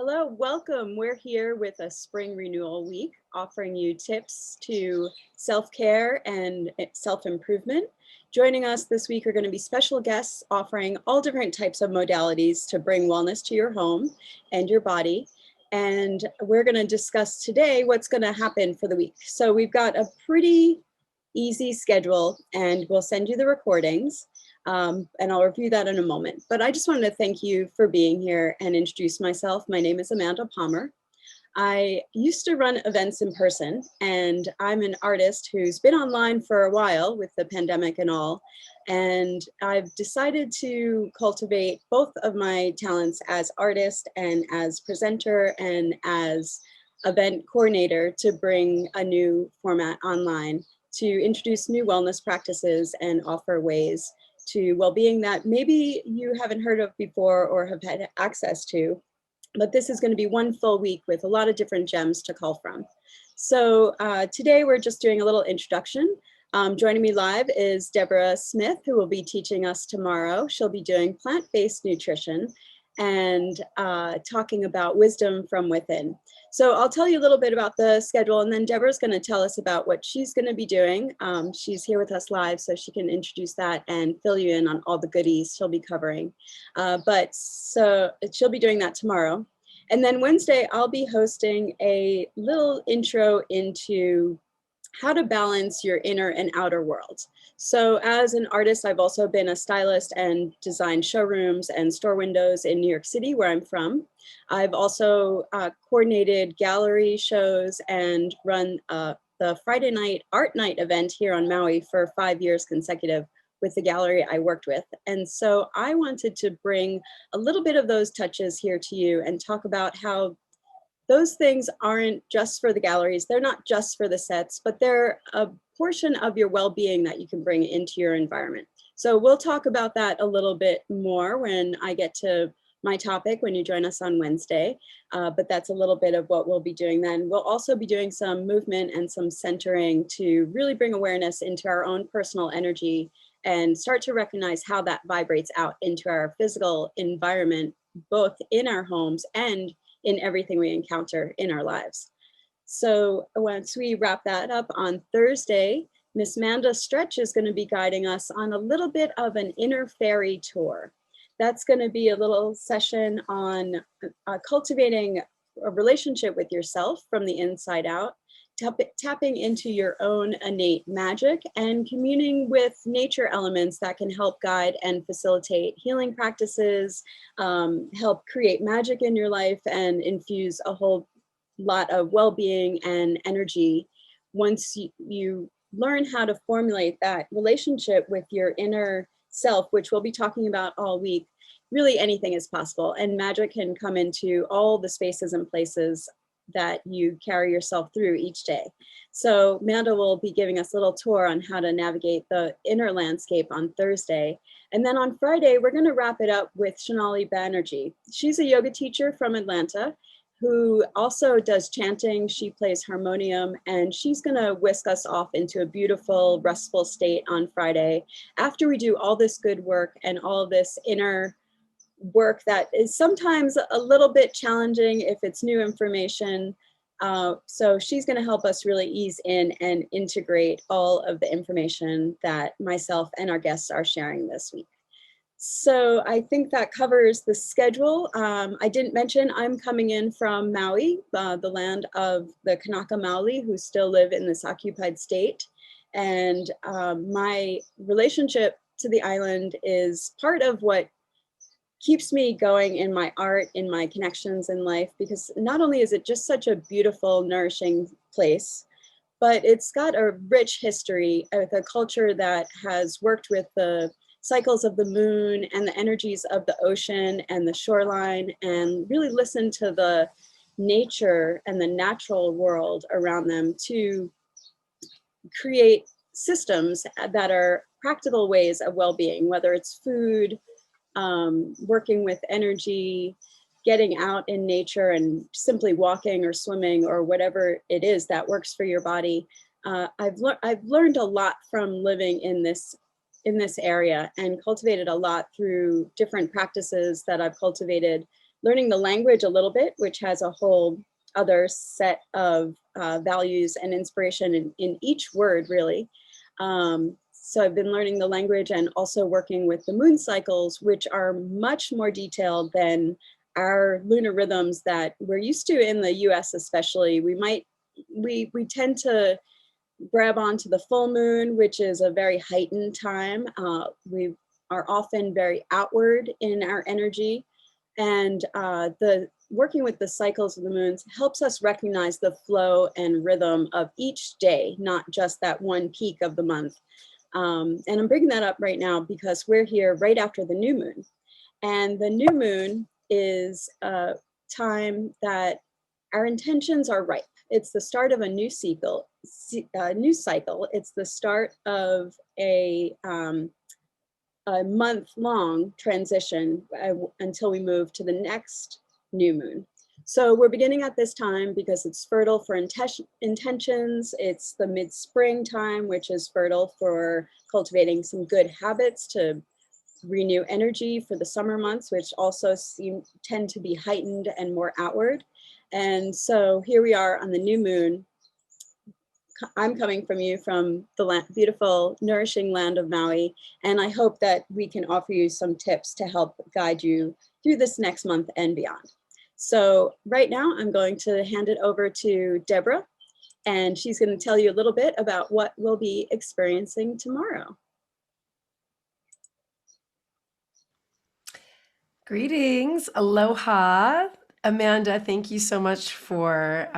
Hello, welcome. We're here with a spring renewal week, offering you tips to self-care and self-improvement. Joining us this week are going to be special guests offering all different types of modalities to bring wellness to your home and your body. And we're going to discuss today what's going to happen for the week. So we've got a pretty easy schedule and we'll send you the recordings. And I'll review that in a moment. But I just wanted to thank you for being here and introduce myself. My name is Amanda Palmer. I used to run events in person, and I'm an artist who's been online for a while with the pandemic and all. And I've decided to cultivate both of my talents as artist and as presenter and as event coordinator to bring a new format online to introduce new wellness practices and offer ways to well-being that maybe you haven't heard of before or have had access to. But this is going to be one full week with a lot of different gems to cull from. So today we're just doing a little introduction. Joining me live is Deborah Smith, who will be teaching us tomorrow. She'll be doing plant-based nutrition and talking about wisdom from within. So I'll tell you a little bit about the schedule, and then Deborah's going to tell us about what she's going to be doing. She's here with us live, so she can introduce that and fill you in on all the goodies she'll be covering. So she'll be doing that tomorrow. And then Wednesday, I'll be hosting a little intro into how to balance your inner and outer world. So as an artist, I've also been a stylist and designed showrooms and store windows in New York City, where I'm from. I've also coordinated gallery shows and run the Friday night art night event here on Maui for 5 years consecutive with the gallery I worked with. And so I wanted to bring a little bit of those touches here to you and talk about how those things aren't just for the galleries, they're not just for the sets, but they're a portion of your well-being that you can bring into your environment. So we'll talk about that a little bit more when I get to my topic, when you join us on Wednesday, but that's a little bit of what we'll be doing then. We'll also be doing some movement and some centering to really bring awareness into our own personal energy and start to recognize how that vibrates out into our physical environment, both in our homes and in everything we encounter in our lives. So once we wrap that up on Thursday, Miss Manda Stretch is going to be guiding us on a little bit of an inner fairy tour. That's going to be a little session on cultivating a relationship with yourself from the inside out, tapping into your own innate magic and communing with nature elements that can help guide and facilitate healing practices, help create magic in your life and infuse a whole lot of well-being and energy once you learn how to formulate that relationship with your inner self, which we'll be talking about all week. Really anything is possible, and magic can come into all the spaces and places that you carry yourself through each day. So Manda will be giving us a little tour on how to navigate the inner landscape on Thursday. And then on Friday, we're going to wrap it up with Shonali Banerjee. She's a yoga teacher from Atlanta who also does chanting. She plays harmonium, and she's going to whisk us off into a beautiful, restful state on Friday after we do all this good work and all this inner work that is sometimes a little bit challenging if it's new information. So she's going to help us really ease in and integrate all of the information that myself and our guests are sharing this week. So I think that covers the schedule. I didn't mention I'm coming in from Maui, the land of the Kanaka Maoli, who still live in this occupied state. And my relationship to the island is part of what keeps me going in my art, in my connections in life, because not only is it just such a beautiful, nourishing place, but it's got a rich history with a culture that has worked with the cycles of the moon and the energies of the ocean and the shoreline, and really listened to the nature and the natural world around them to create systems that are practical ways of well-being, whether it's food, working with energy, getting out in nature and simply walking or swimming or whatever it is that works for your body. I've learned a lot from living in this area and cultivated a lot through different practices that I've cultivated learning the language a little bit, which has a whole other set of values and inspiration in each word, really. So I've been learning the language and also working with the moon cycles, which are much more detailed than our lunar rhythms that we're used to in the US especially. We tend to grab onto the full moon, which is a very heightened time. We are often very outward in our energy. And the working with the cycles of the moons helps us recognize the flow and rhythm of each day, not just that one peak of the month. And I'm bringing that up right now because we're here right after the new moon. And the new moon is a time that our intentions are ripe. It's the start of a new cycle. It's the start of a month-long transition until we move to the next new moon. So we're beginning at this time because it's fertile for intentions. It's the mid-spring time, which is fertile for cultivating some good habits to renew energy for the summer months, which also tend to be heightened and more outward. And so here we are on the new moon. I'm coming from you from the beautiful, nourishing land of Maui, and I hope that we can offer you some tips to help guide you through this next month and beyond. So right now, I'm going to hand it over to Deborah, and she's going to tell you a little bit about what we'll be experiencing tomorrow. Greetings, aloha. Amanda, thank you so much for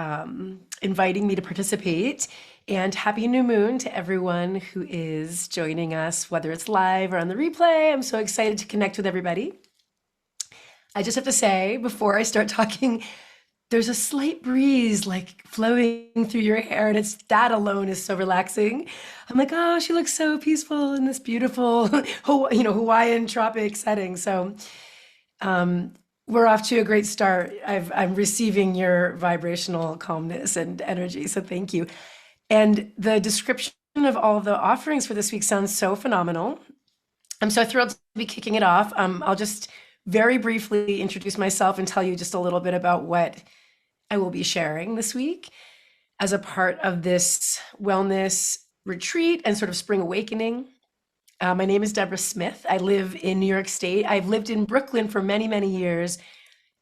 inviting me to participate. And happy new moon to everyone who is joining us, whether it's live or on the replay. I'm so excited to connect with everybody. I just have to say, before I start talking, there's a slight breeze like flowing through your hair, and that alone is so relaxing. I'm like, oh, she looks so peaceful in this beautiful, Hawaiian tropic setting. So we're off to a great start. I'm receiving your vibrational calmness and energy, so thank you. And the description of all the offerings for this week sounds so phenomenal. I'm so thrilled to be kicking it off. I'll just very briefly introduce myself and tell you just a little bit about what I will be sharing this week as a part of this wellness retreat and sort of spring awakening. My name is Deborah Smith. I live in New York State. I've lived in Brooklyn for many, many years.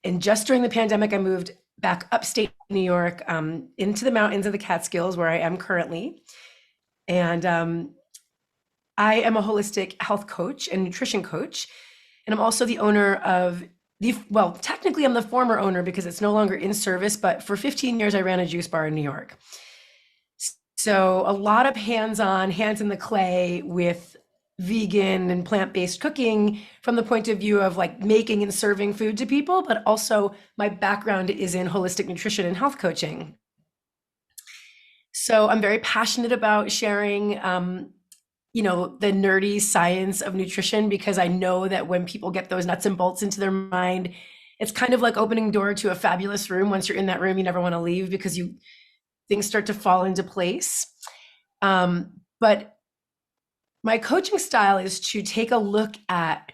And just during the pandemic, I moved back upstate New York into the mountains of the Catskills, where I am currently. And I am a holistic health coach and nutrition coach. And I'm also the owner of technically I'm the former owner because it's no longer in service, but for 15 years, I ran a juice bar in New York. So a lot of hands-on, hands in the clay with vegan and plant-based cooking from the point of view of like making and serving food to people, but also my background is in holistic nutrition and health coaching. So I'm very passionate about sharing, the nerdy science of nutrition, because I know that when people get those nuts and bolts into their mind, it's kind of like opening door to a fabulous room. Once you're in that room, you never want to leave because things start to fall into place. But my coaching style is to take a look at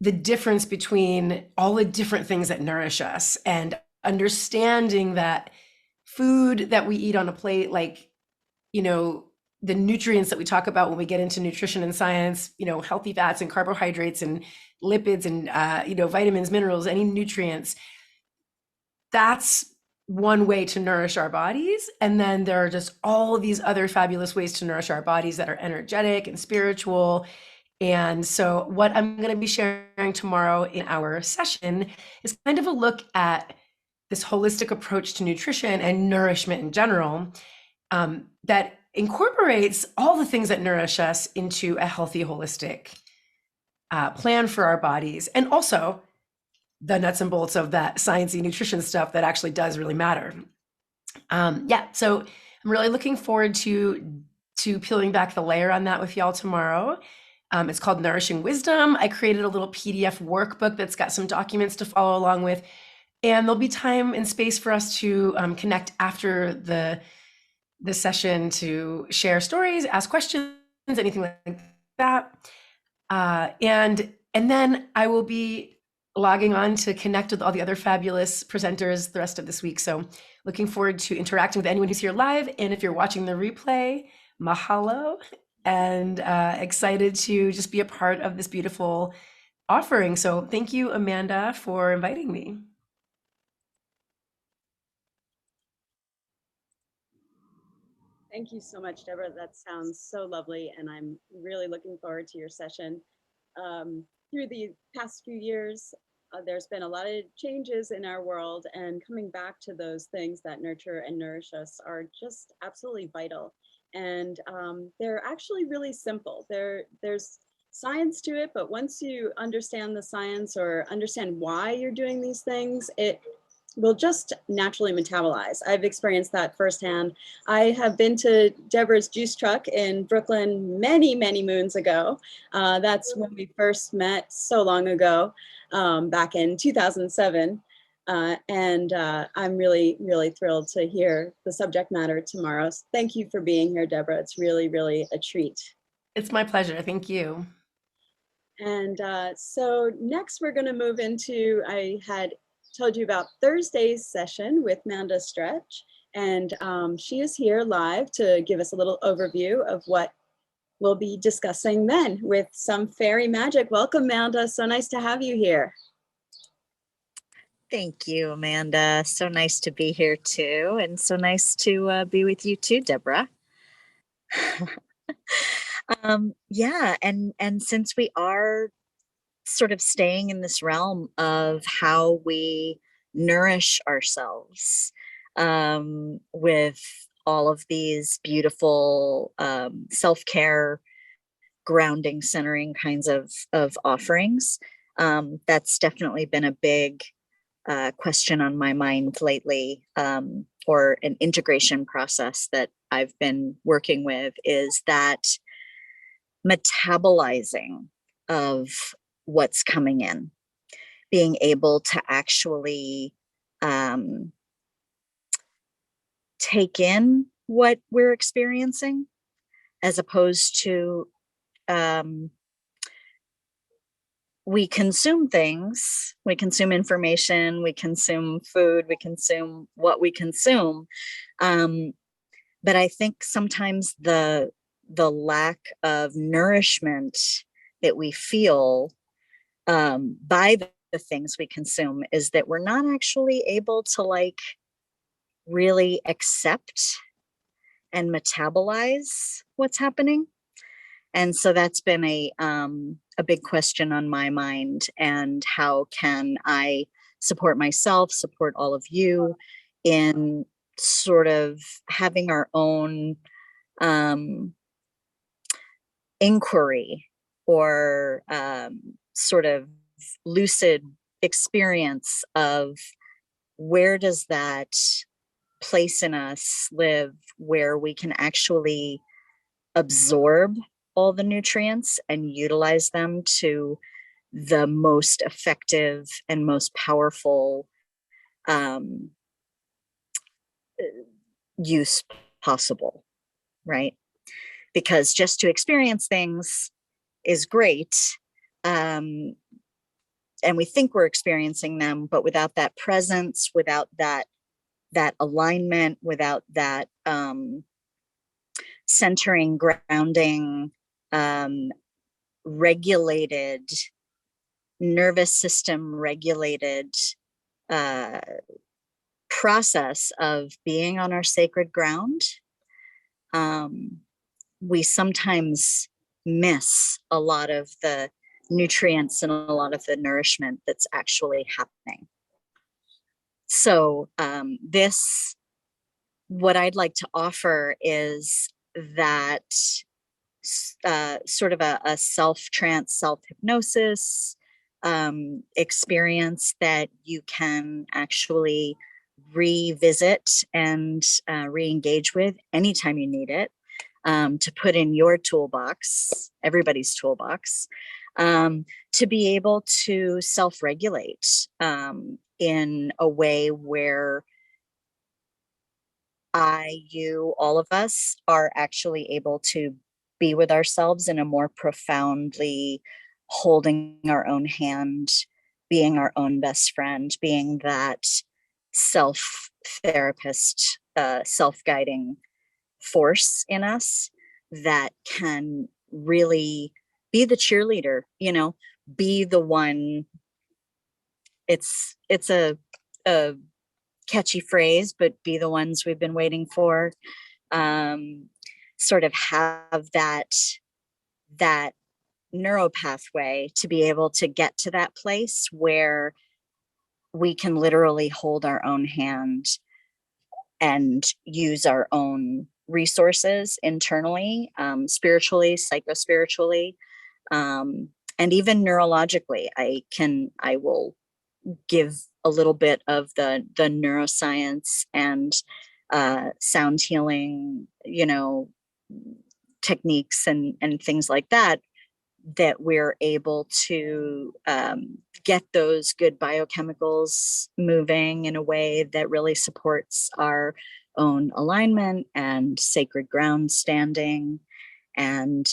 the difference between all the different things that nourish us and understanding that food that we eat on a plate, like, the nutrients that we talk about when we get into nutrition and science, healthy fats and carbohydrates and lipids and, vitamins, minerals, any nutrients, that's one way to nourish our bodies. And then there are just all these other fabulous ways to nourish our bodies that are energetic and spiritual. And so what I'm going to be sharing tomorrow in our session is kind of a look at this holistic approach to nutrition and nourishment in general, that incorporates all the things that nourish us into a healthy, holistic plan for our bodies, and also the nuts and bolts of that sciencey nutrition stuff that actually does really matter. So I'm really looking forward to peeling back the layer on that with y'all tomorrow. It's called Nourishing Wisdom. I created a little PDF workbook that's got some documents to follow along with, and there'll be time and space for us to connect after the session to share stories, ask questions, anything like that. And then I will be logging on to connect with all the other fabulous presenters the rest of this week. So looking forward to interacting with anyone who's here live. And if you're watching the replay, mahalo, and excited to just be a part of this beautiful offering. So thank you, Amanda, for inviting me. Thank you so much, Deborah. That sounds so lovely, and I'm really looking forward to your session. Through the past few years, there's been a lot of changes in our world, and coming back to those things that nurture and nourish us are just absolutely vital. And they're actually really simple. There's science to it, but once you understand the science or understand why you're doing these things, it will just naturally metabolize. I've experienced that firsthand. I have been to Deborah's juice truck in Brooklyn many, many moons ago. That's when we first met so long ago, back in 2007. I'm really, really thrilled to hear the subject matter tomorrow. So thank you for being here, Deborah. It's really, really a treat. It's my pleasure. Thank you. And so next we're going to move into, I had told you about Thursday's session with Manda Stretch, and she is here live to give us a little overview of what we'll be discussing then with some fairy magic. Welcome, Manda. So nice to have you here. Thank you, Amanda. So nice to be here too, and so nice to be with you too, Deborah. Yeah, and since we are sort of staying in this realm of how we nourish ourselves with all of these beautiful self-care, grounding, centering kinds of offerings, that's definitely been a big question on my mind lately, or an integration process that I've been working with, is that metabolizing of what's coming in, being able to actually take in what we're experiencing, as opposed to we consume things, we consume information, we consume food, we consume what we consume. But I think sometimes the lack of nourishment that we feel by the things we consume is that we're not actually able to like really accept and metabolize what's happening. And so that's been a big question on my mind. And how can I support myself, support all of you in sort of having our own inquiry or sort of lucid experience of where does that place in us live, where we can actually absorb all the nutrients and utilize them to the most effective and most powerful use possible, right? Because just to experience things is great, and we think we're experiencing them, but without that presence, without that alignment, without that centering, grounding, regulated, nervous system regulated process of being on our sacred ground, we sometimes miss a lot of the nutrients and a lot of the nourishment that's actually happening. So what I'd like to offer is that sort of a self-trance, self-hypnosis experience that you can actually revisit and re-engage with anytime you need it, to put in your toolbox, everybody's toolbox, to be able to self-regulate in a way where you, all of us are actually able to be with ourselves in a more profoundly holding our own hand, being our own best friend, being that self therapist, self-guiding force in us that can really be the cheerleader, be the one. It's a catchy phrase, but be the ones we've been waiting for. um, Sort of have that neuropathway to be able to get to that place where we can literally hold our own hand and use our own resources internally, spiritually, psychospiritually, and even neurologically. I will give a little bit of the neuroscience and sound healing, techniques and things like that, that we're able to get those good biochemicals moving in a way that really supports our own alignment and sacred ground standing, and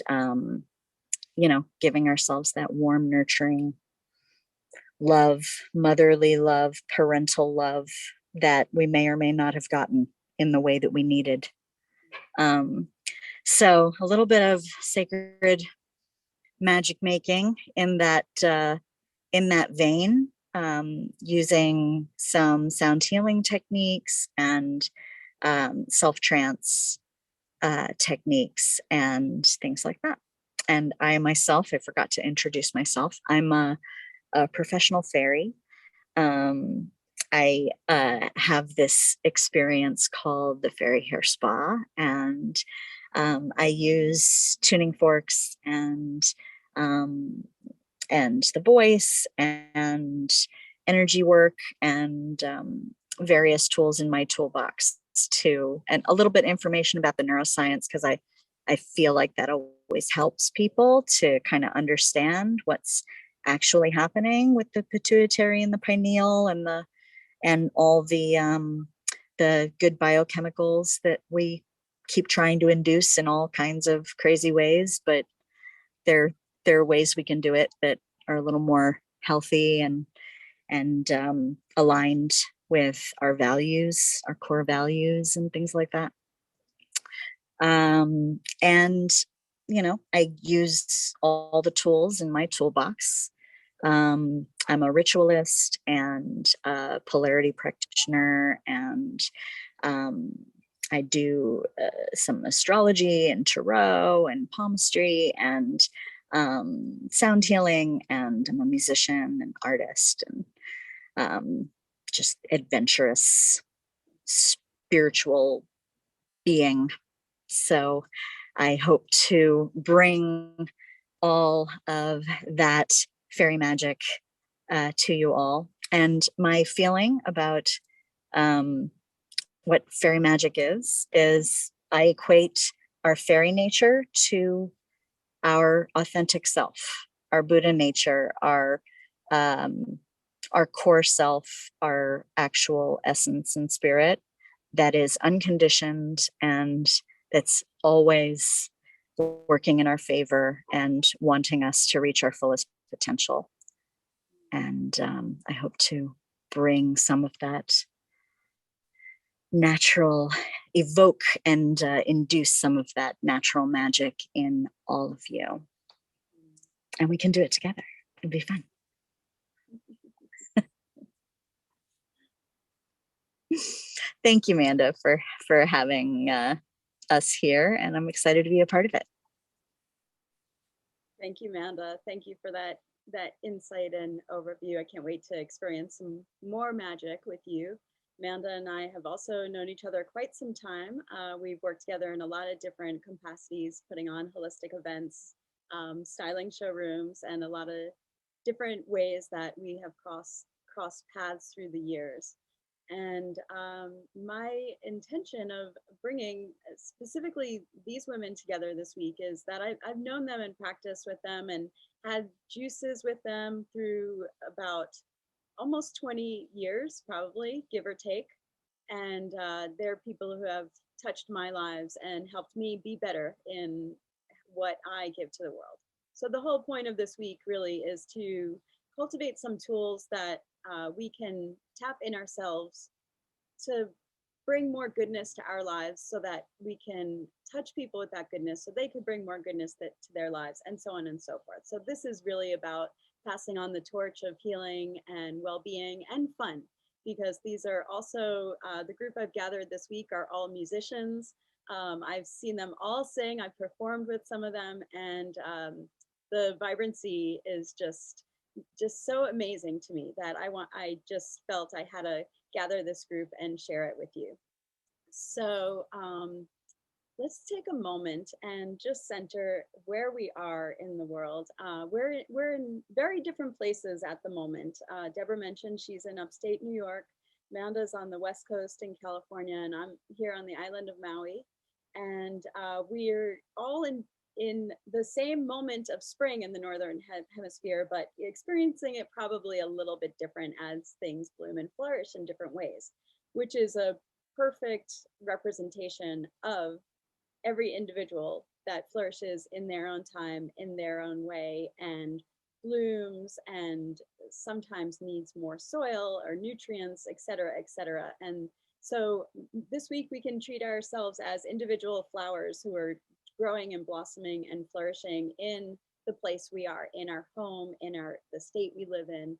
giving ourselves that warm, nurturing love, motherly love, parental love that we may or may not have gotten in the way that we needed. So a little bit of sacred magic making in that vein, using some sound healing techniques and self-trance techniques and things like that. And I myself, I forgot to introduce myself. I'm a professional fairy. I have this experience called the Fairy Hair Spa, and I use tuning forks um, and the voice and energy work and various tools in my toolbox too, and a little bit information about the neuroscience, because I feel like that always helps people to kind of understand what's actually happening with the pituitary and the pineal and all the good biochemicals that we keep trying to induce in all kinds of crazy ways, but there are ways we can do it that are a little more healthy and aligned with our values, our core values, and things like that. And I use all the tools in my toolbox. I'm a ritualist and a polarity practitioner, and I do some astrology and tarot and palmistry and sound healing, and I'm a musician and artist and just adventurous, spiritual being. So I hope to bring all of that fairy magic to you all. And my feeling about what fairy magic is I equate our fairy nature to our authentic self, our Buddha nature, our core self, our actual essence and spirit that is unconditioned and that's always working in our favor and wanting us to reach our fullest potential. And I hope to bring some of that natural, evoke and induce some of that natural magic in all of you. And we can do it together. It'll be fun. Thank you, Amanda, for having us here, and I'm excited to be a part of it. Thank you, Amanda. Thank you for that insight and overview. I can't wait to experience some more magic with you. Amanda and I have also known each other quite some time. We've worked together in a lot of different capacities, putting on holistic events, styling showrooms, and a lot of different ways that we have crossed paths through the years. And my intention of bringing specifically these women together this week is that I've known them and practiced with them and had juices with them through about almost 20 years, probably, give or take. And they're people who have touched my lives and helped me be better in what I give to the world. So the whole point of this week really is to cultivate some tools that we can tap in ourselves to bring more goodness to our lives so that we can touch people with that goodness so they could bring more goodness to their lives, and so on and so forth. So this is really about passing on the torch of healing and well-being and fun, because these are also, the group I've gathered this week are all musicians. I've seen them all sing, I've performed with some of them, and the vibrancy is just so amazing to me that I just felt I had to gather this group and share it with you. So let's take a moment and just center where we are in the world. We're in very different places at the moment. Deborah mentioned she's in upstate New York. Amanda's on the West Coast in California, and I'm here on the island of Maui. And we're all in the same moment of spring in the Northern Hemisphere, but experiencing it probably a little bit different as things bloom and flourish in different ways, which is a perfect representation of every individual that flourishes in their own time, in their own way, and blooms and sometimes needs more soil or nutrients, et cetera, et cetera. And so this week we can treat ourselves as individual flowers who are growing and blossoming and flourishing in the place we are, in our home, in the state we live in,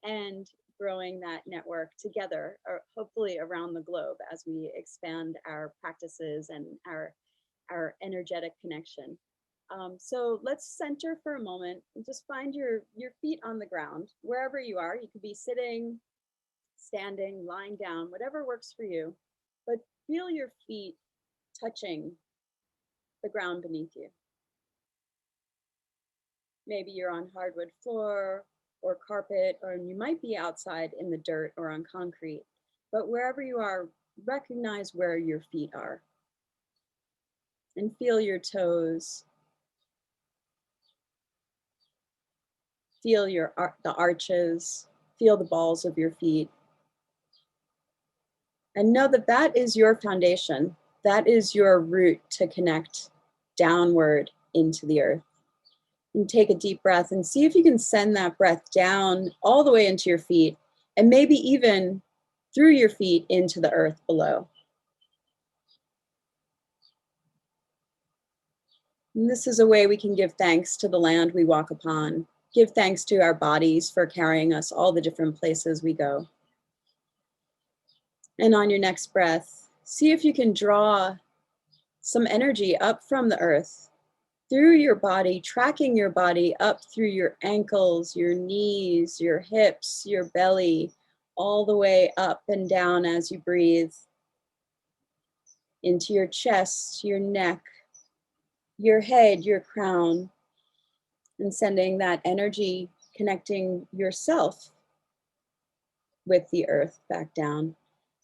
and growing that network together, or hopefully around the globe, as we expand our practices and our energetic connection. So let's center for a moment and just find your feet on the ground, wherever you are. You could be sitting, standing, lying down, whatever works for you, but feel your feet touching the ground beneath you. Maybe you're on hardwood floor or carpet, or you might be outside in the dirt or on concrete, but wherever you are, recognize where your feet are and feel your toes. Feel the arches, feel the balls of your feet. And know that that is your foundation. That is your root to connect downward into the earth. And take a deep breath and see if you can send that breath down all the way into your feet, and maybe even through your feet into the earth below. And this is a way we can give thanks to the land we walk upon, give thanks to our bodies for carrying us all the different places we go. And on your next breath, see if you can draw some energy up from the earth, through your body, tracking your body up through your ankles, your knees, your hips, your belly, all the way up and down as you breathe, into your chest, your neck, your head, your crown, and sending that energy, connecting yourself with the earth back down.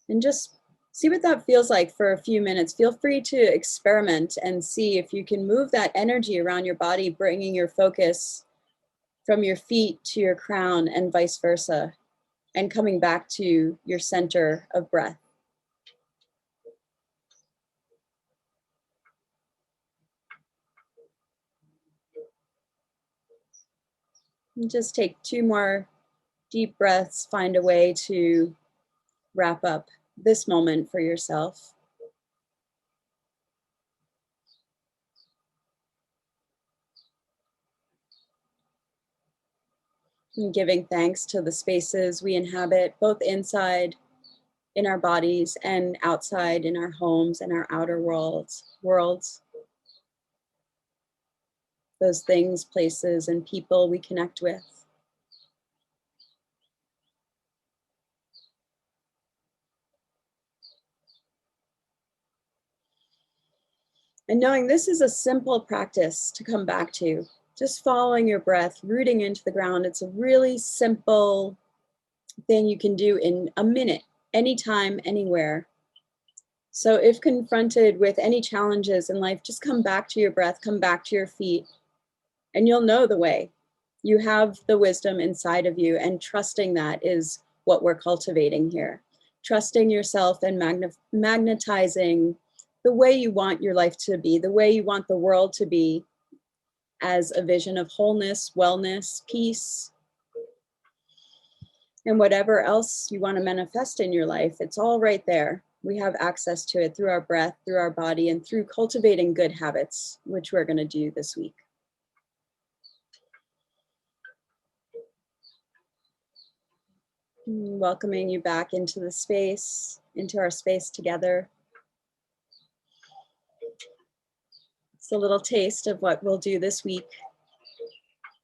And just see what that feels like for a few minutes. Feel free to experiment and see if you can move that energy around your body, bringing your focus from your feet to your crown and vice versa, and coming back to your center of breath. And just take 2 more deep breaths, find a way to wrap up this moment for yourself. And giving thanks to the spaces we inhabit, both inside in our bodies and outside in our homes and our outer worlds. Those things, places, and people we connect with. And knowing this is a simple practice to come back to, just following your breath, rooting into the ground. It's a really simple thing you can do in a minute, anytime, anywhere. So if confronted with any challenges in life, just come back to your breath, come back to your feet, and you'll know the way. You have the wisdom inside of you, and trusting that is what we're cultivating here. Trusting yourself and magnetizing the way you want your life to be, the way you want the world to be, as a vision of wholeness, wellness, peace, And whatever else you want to manifest in your life, it's all right there. We have access to it through our breath, through our body, and through cultivating good habits, which we're going to do this week. Welcoming you back into the space, into our space together. It's a little taste of what we'll do this week.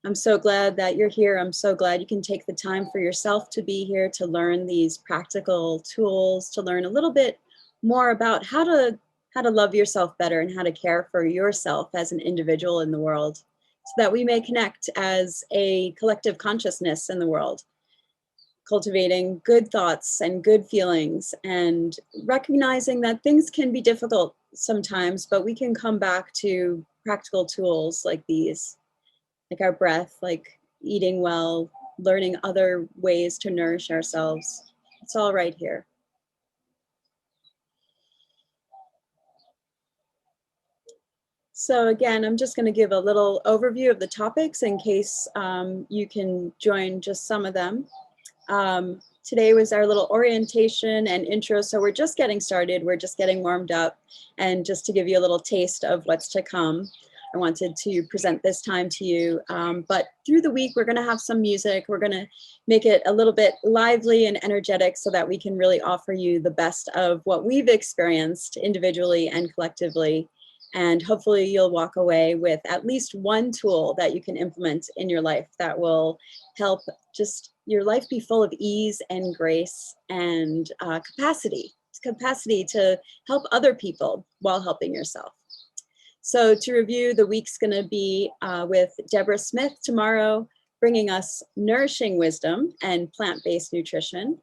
I'm so glad that you're here. I'm so glad you can take the time for yourself to be here, to learn these practical tools, to learn a little bit more about how to love yourself better and how to care for yourself as an individual in the world, so that we may connect as a collective consciousness in the world, cultivating good thoughts and good feelings, and recognizing that things can be difficult sometimes, but we can come back to practical tools like these, like our breath, like eating well, learning other ways to nourish ourselves. It's all right here. So again, I'm just going to give a little overview of the topics in case you can join just some of them. Today was our little orientation and intro, so we're just getting started. We're just getting warmed up, and just to give you a little taste of what's to come, I wanted to present this time to you. But through the week, we're going to have some music. We're going to make it a little bit lively and energetic so that we can really offer you the best of what we've experienced individually and collectively. And hopefully you'll walk away with at least one tool that you can implement in your life that will help just your life be full of ease and grace and capacity to help other people while helping yourself. So to review, the week's going to be with Deborah Smith tomorrow, bringing us nourishing wisdom and plant-based nutrition.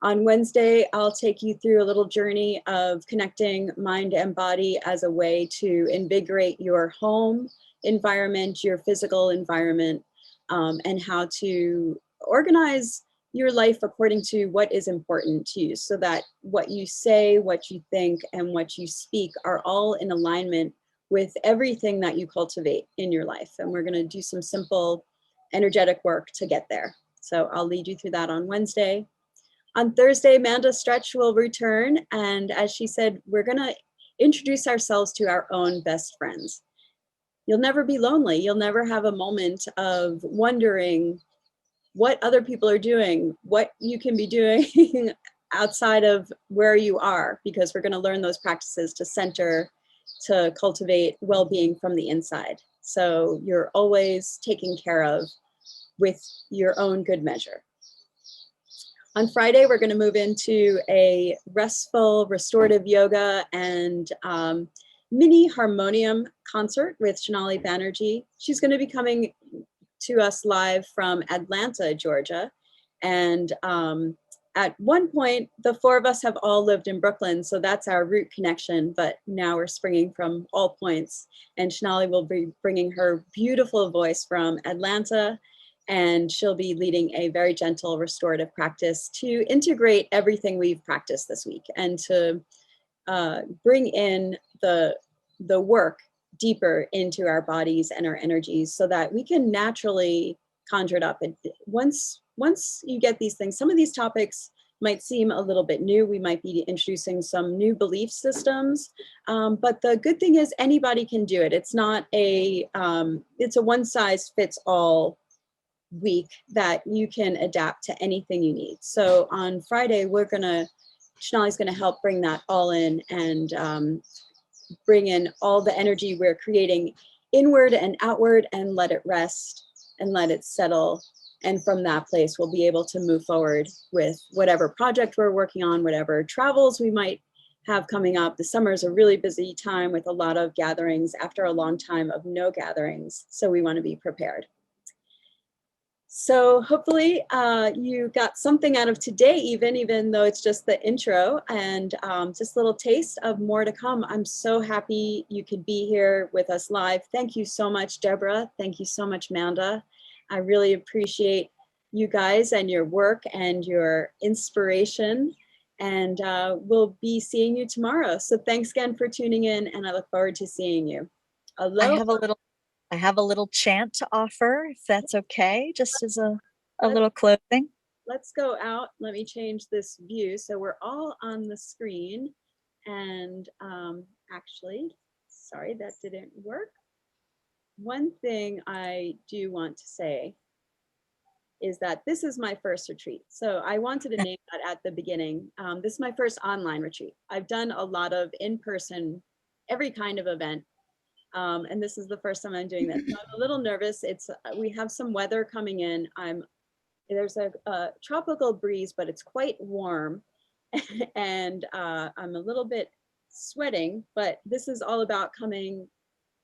On Wednesday, I'll take you through a little journey of connecting mind and body as a way to invigorate your home environment, your physical environment, and how to organize your life according to what is important to you, so that what you say, what you think, and what you speak are all in alignment with everything that you cultivate in your life. And we're going to do some simple energetic work to get there. So I'll lead you through that on Wednesday. On Thursday, Amanda Stretch will return, and as she said, we're going to introduce ourselves to our own best friends. You'll never be lonely. You'll never have a moment of wondering what other people are doing, what you can be doing outside of where you are, because we're going to learn those practices to center, to cultivate well-being from the inside. So you're always taken care of with your own good measure. On Friday, we're going to move into a restful, restorative yoga and mini harmonium concert with Shonali Banerjee. She's going to be coming to us live from Atlanta, Georgia. And at one point, the four of us have all lived in Brooklyn, so that's our root connection, but now we're springing from all points. And Shonali will be bringing her beautiful voice from Atlanta, and she'll be leading a very gentle restorative practice to integrate everything we've practiced this week and to bring in the work deeper into our bodies and our energies so that we can naturally conjure it up. And once you get these things, some of these topics might seem a little bit new. We might be introducing some new belief systems, but the good thing is anybody can do it. It's not it's a one size fits all week that you can adapt to anything you need. So on Friday, Shonali's gonna help bring that all in and bring in all the energy we're creating inward and outward, and let it rest and let it settle. And from that place, we'll be able to move forward with whatever project we're working on, whatever travels we might have coming up. The summer is a really busy time with a lot of gatherings after a long time of no gatherings. So we want to be prepared. So hopefully you got something out of today, even though it's just the intro, and just a little taste of more to come. I'm so happy you could be here with us live. Thank you so much, Deborah. Thank you so much, Amanda. I really appreciate you guys and your work and your inspiration. And we'll be seeing you tomorrow. So thanks again for tuning in, and I look forward to seeing you. Aloha. I have a little chant to offer, if that's okay, just as a little closing. let's go out. Let me change this view so we're all on the screen. And actually, sorry, that didn't work. One thing I do want to say is that this is my first retreat. So I wanted to name that at the beginning. This is my first online retreat. I've done a lot of in-person, every kind of event. And this is the first time I'm doing this. So I'm a little nervous. We have some weather coming in. There's a tropical breeze, but it's quite warm. And I'm a little bit sweating, but this is all about coming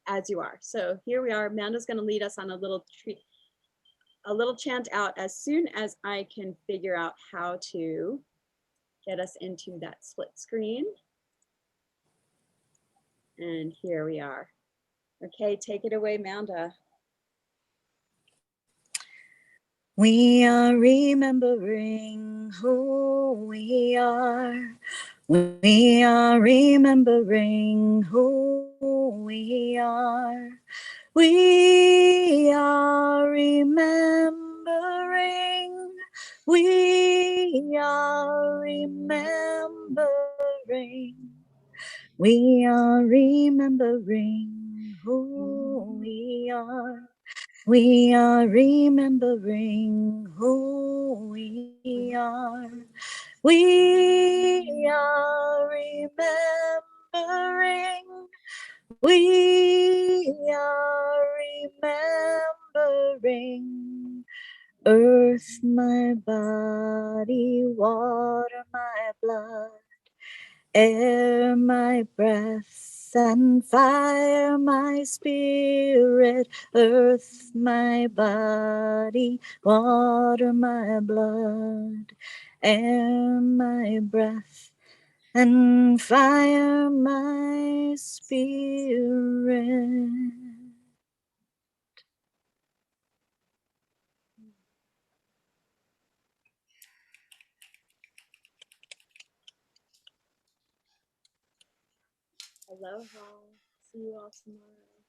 as you are. So here we are. Amanda's going to lead us on a little chant out as soon as I can figure out how to get us into that split screen. And here we are. Okay, take it away, Amanda. We are remembering who we are. We are remembering who we are. We are remembering. We are remembering. We are remembering who we are. We are remembering who we are. We are remembering. We are remembering. Earth, my body, water, my blood, air, my breath, and fire, my spirit. Earth, my body, water, my blood, air, my breath, and fire, my spirit. Aloha. See you all tomorrow.